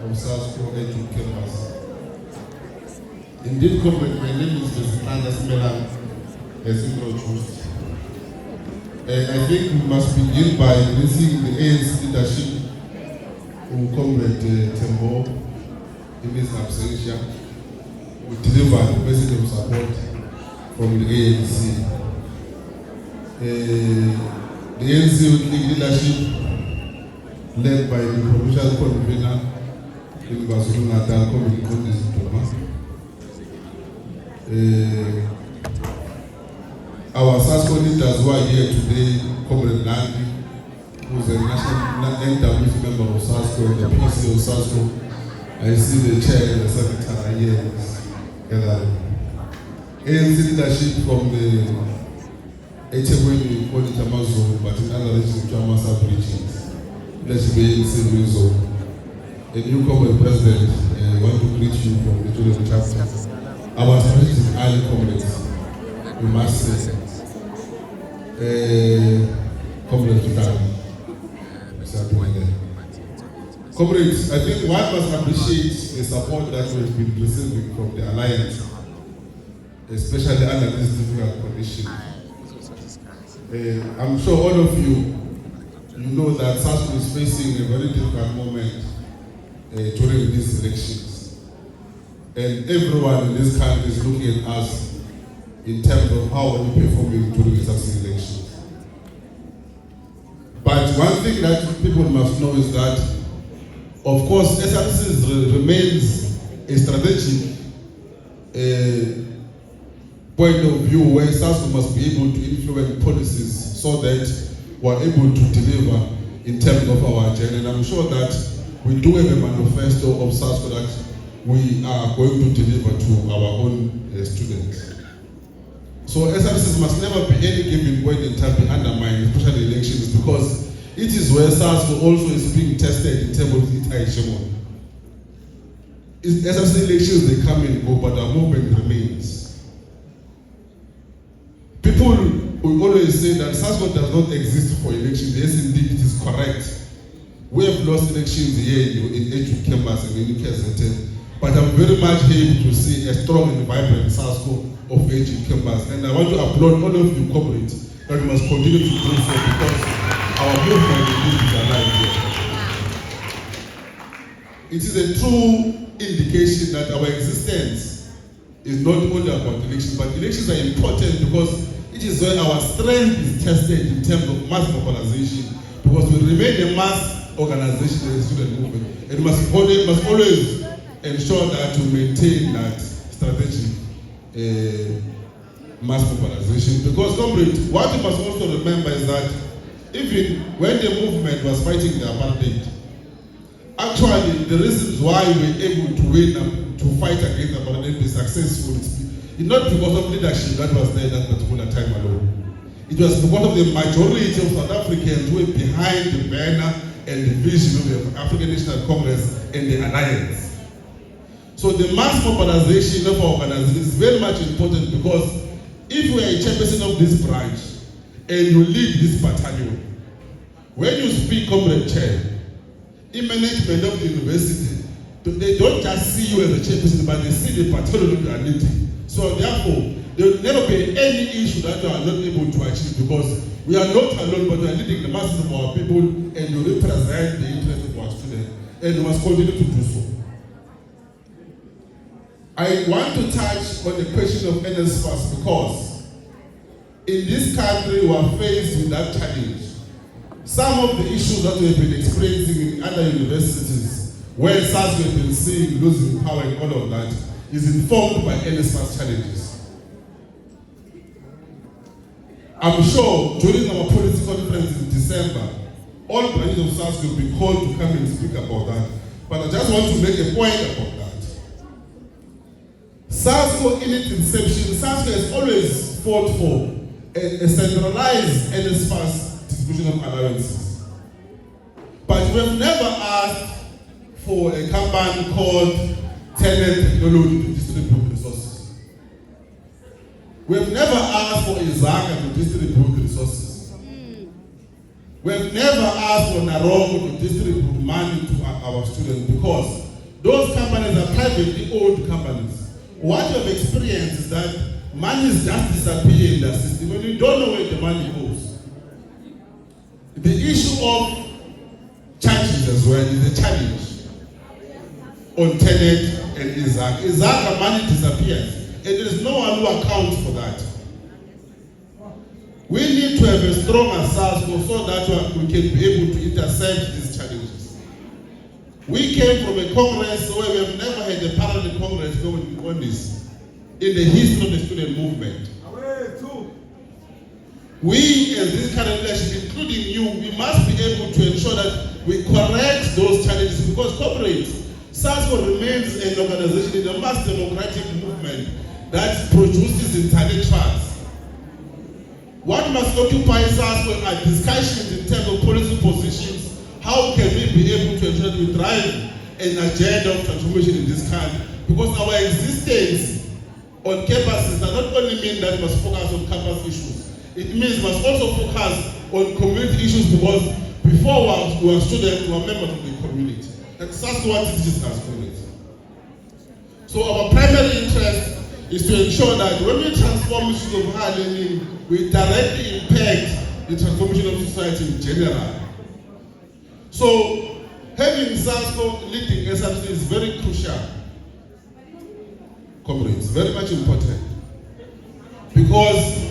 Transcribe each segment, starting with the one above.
of South Edu campus. Indeed, comrade, my name is Vezinhlanhla, as introduced. I think we must begin by raising the ANC leadership who Comrade Tembo in his absentia. We deliver the message of support from the ANC. The ANC leadership led by the provincial convener in KwaZulu-Natal, Comrade our SASCO leaders who are here today, Comrade Nandi, who is a national NWC member of SASCO and the PC of SASCO. I see the chair and the secretary here. ANC leadership from the HMW, call it Amazon, but in other regions, Amasa regions. Leadership ANC Rizzo. A new Comrade President, I want to greet you from the Student Chapter. Our strategy is early comrades. We must say, comrades, comrades, I think one must appreciate the support that we have been receiving from the Alliance, especially under this difficult condition. I'm sure all of you know that SASCO is facing a very difficult moment during these elections. And everyone in this country is looking at us in terms of how we are performing during such elections. But one thing that people must know is that, of course, SRC remains a strategic point of view where SASCO must be able to influence policies so that we are able to deliver in terms of our agenda. And I'm sure that we do have a manifesto of SASCO that we are going to deliver to our own students. So SRCs must never be any given point in time be undermined, especially elections, because it is where SASCO also is being tested in terms of its hegemony. SRC elections, they come and go, but our movement remains. People will always say that SASCO does not exist for elections. Yes, indeed, it is correct. We have lost elections here in Edu campus and in UKZN. But I'm very much happy to see a strong and vibrant SASCO of Edu campus. And I want to applaud all of you comrades that we must continue to do so because our movement is alive here. It is a true indication that our existence is not only about elections, but elections are important because it is where our strength is tested in terms of mass mobilization, because we remain a mass organization in the student movement. And must always ensure that we maintain that strategic mass mobilization. Because, comrades, what we must also remember is that even when the movement was fighting the apartheid, actually the reasons why we were able to win and to fight against apartheid be successful is not because of leadership that was there at that particular time alone. It was because of the majority of South Africans who were behind the banner and the vision of the African National Congress and the Alliance. So the mass mobilization of our organization is very much important because if you are a chairperson of this branch and you lead this battalion, when you speak, Comrade Chair, in management of the university, they don't just see you as a chairperson, but they see the battalion you are leading. So therefore, there will never be any issue that you are not able to achieve because we are not alone, but we are leading the masses of our people and you represent the interests of our students, and we must continue to do so. I want to touch on the question of NSFAS because in this country we are faced with that challenge. Some of the issues that we have been experiencing in other universities where SASCO have been seeing losing power and all of that is informed by NSFAS challenges. I'm sure during our policy conference in December, all branches of SASCO will be called to come and speak about that. But I just want to make a point about that. SASCO, in its inception, SASCO has always fought for a centralized NSFAS distribution of allowances. But we have never asked for a company called Tenant Technology to distribute resources. We have never asked for Izaka to distribute resources. We have never asked for Narongo to distribute money to our students because Those companies are privately owned companies. What you have experienced is that money is just disappearing in the system when you don't know where the money goes. The issue of charges as well is a challenge on Tenet and Isaac. Isaac, money disappears, and there is no one who accounts for that. We need to have a stronger SASCO so that we can be able to intercept these challenges. We came from a Congress where we have never had a parallel Congress going on this in the history of the student movement. We, as this current election, including you, we must be able to ensure that we correct those challenges, because corporates, SASCO remains an organization in a mass democratic movement that produces intellectuals. What must occupy SASCO are discussions in terms of policy positions. How can we be able to ensure that we drive an agenda of transformation in this country? Because our existence on campuses does not only mean that we must focus on campus issues. It means we must also focus on community issues, because before we were students, we were members of the community. And SASCO what it teaches us community. So our primary interest is to ensure that when we transform issues of higher learning, we directly impact the transformation of society in general. So having SASCO leading SRC is very crucial, comrades, very much important, because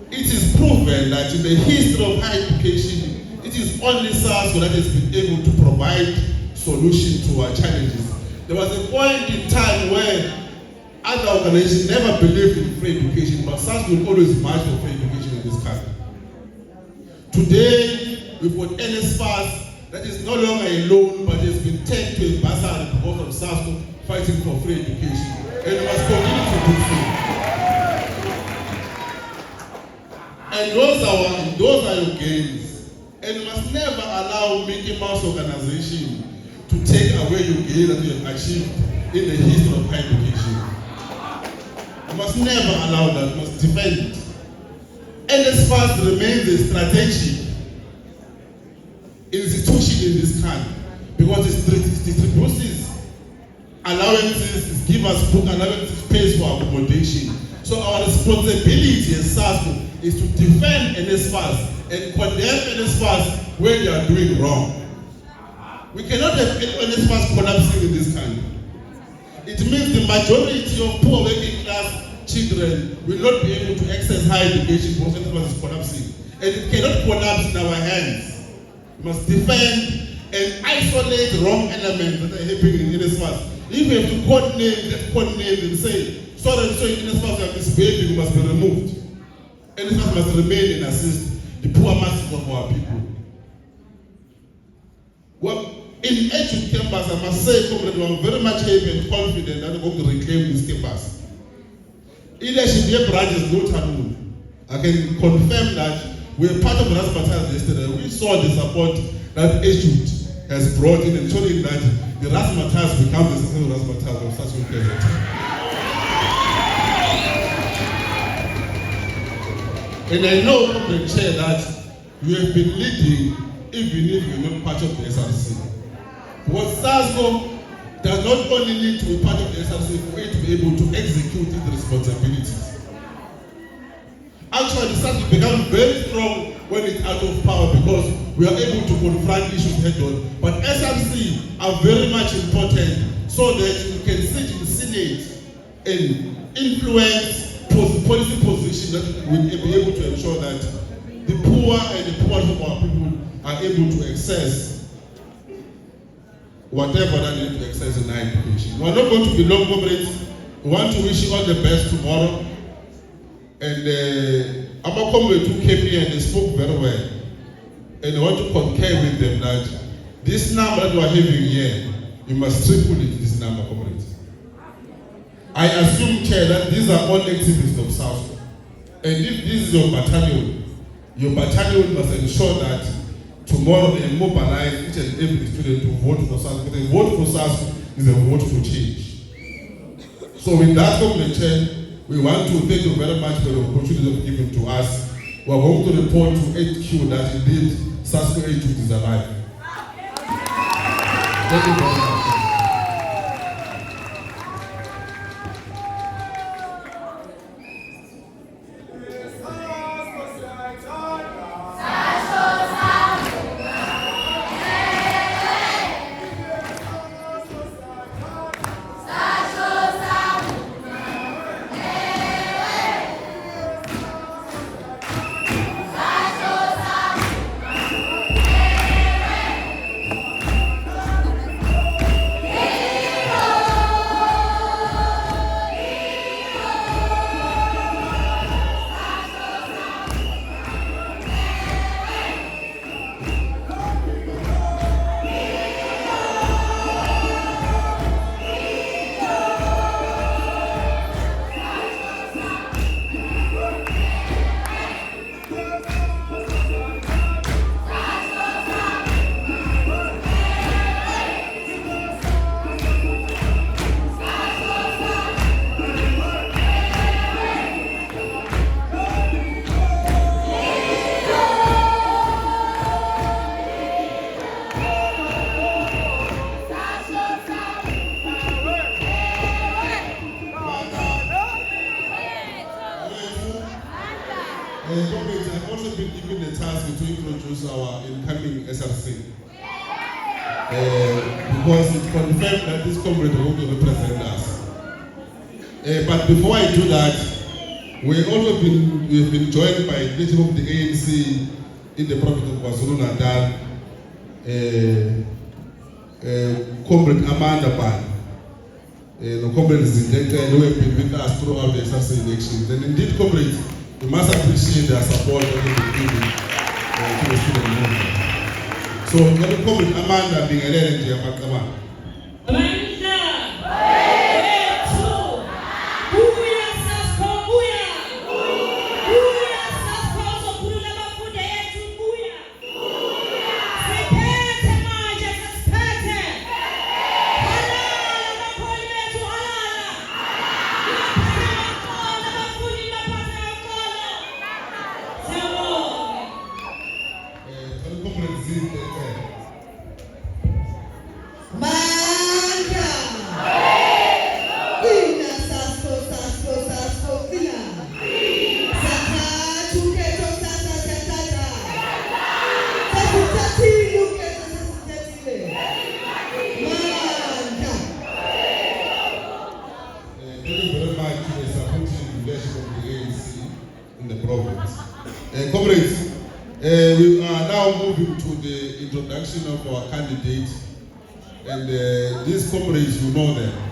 it is proven that in the history of higher education, it is only SASCO that has been able to provide solutions to our challenges. There was a point in time where other organizations never believed in free education, but SASCO will always march for free education in this country. Today, we've got NSFAS that is no longer a loan, but has been turned to a bursary because of SASCO fighting for free education. And we must continue to do so. And those are your gains. And you must never allow Mickey Mouse organization to take away your gains that you have achieved in the history of higher education. You must never allow that. You must defend it. NSFAS remains a strategic institution in this country because it distributes allowances, it gives us book allowances, pays for accommodation. So our responsibility as SASCO is to defend NSFAS and condemn NSFAS when they are doing wrong. We cannot have NSFAS collapsing in this country. It means the majority of poor working class children will not be able to access higher education because NSFAS is collapsing. And it cannot collapse in our hands. We must defend and isolate wrong elements that are happening in NSFAS. If we have to code names and say, sorry, NSFAS have this baby who must be removed. NSFAS must remain and assist the poor masses of our people. Well, in Edu campus, I must say, I'm very much happy and confident that we're going to reclaim this campus. Leadership branch is not alone. I can confirm that we're part of Razzmatazz yesterday. We saw the support that Edu has brought in, ensuring that the Razzmatazz becomes the successful Razzmatazz of such UKZN. And I know from the chair that you have been leading even if you're not part of the SRC. What SASCO does not only need to be part of the SRC for it to be able to execute its responsibilities. Actually, SASCO becomes very strong when it's out of power because we are able to confront issues head on. But SRC are very much important so that you can sit in the Senate and influence policy position that will be able to ensure that the poor and the poorest of our people are able to access whatever that they need to access in higher education. We are not going to be long, comrades. We want to wish you all the best tomorrow. And our comrades who came here and they spoke very well. And I want to concur with them that this number that we are having here, you must triple it, this number, comrades. I assume, Chair, that these are all activists of SASCO. And if this is your battalion must ensure that tomorrow they mobilize each and every student to vote for SASCO. Because a vote for SASCO is a vote for change. So with that, Comrade Chair, we want to thank you very much for the opportunity you've given to us. We are going to report to HQ that indeed SASCO HQ is alive. Thank you very much. Comrades, I've also been given the task to introduce our incoming SRC. Because it's confirmed that this comrade will represent us. But before I do that, we've been joined by the leadership of the ANC in the province of KwaZulu-Natal, Comrade Amanda Ban, Comrade Vezinhlanhla, who have been with us throughout the SRC elections. And indeed, comrades, we must appreciate their support that they've been giving to the student movement. So, every Comrade Amanda being elected to Yamakama. Comrades, we are now moving to the introduction of our candidate, and these comrades, you know them.